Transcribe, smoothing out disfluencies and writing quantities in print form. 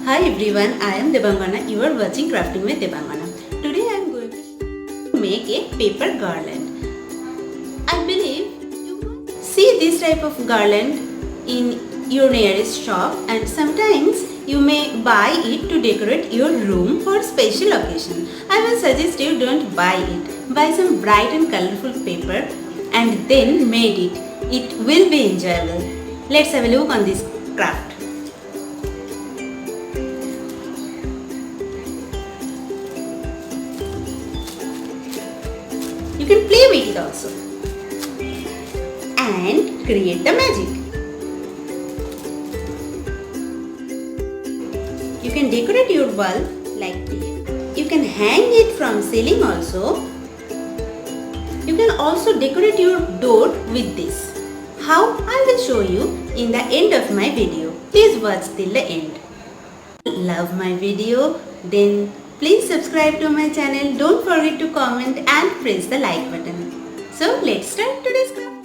Hi everyone, I am Debangana. You are watching Crafting.with.Debangana. Today I am going to make a paper garland. I believe you must see this type of garland in your nearest shop, and sometimes you may buy it to decorate your room for special occasion. I will suggest you don't buy it. Buy some bright and colorful paper and then made it. It will be enjoyable. Let's have a look on this craft. You can play with it also and create the magic. You can decorate your wall like this. You can hang it from ceiling also. You can also decorate your door with this. How? I will show you in the end of my video. Please watch till the end. Love my video? Then please subscribe to my channel. Don't forget to comment and press the like button. So let's start today's craft.